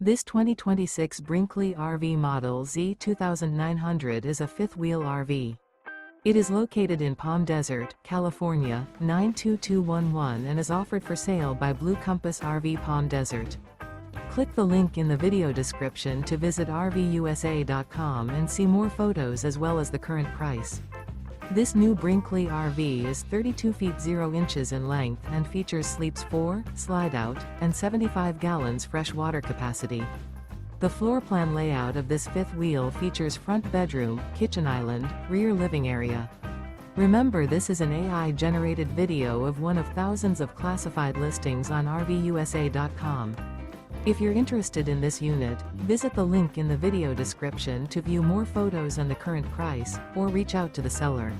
This 2026 Brinkley RV Model Z 2900 is a fifth-wheel RV. It is located in Palm Desert, California, 92211 and is offered for sale by Blue Compass RV Palm Desert. Click the link in the video description to visit RVUSA.com and see more photos as well as the current price. This new Brinkley RV is 32 feet 0 inches in length and features sleeps 4, slide-out, and 75 gallons fresh water capacity. The floor plan layout of this fifth wheel features front bedroom, kitchen island, rear living area. Remember, this is an AI-generated video of one of thousands of classified listings on RVUSA.com. If you're interested in this unit, visit the link in the video description to view more photos and the current price, or reach out to the seller.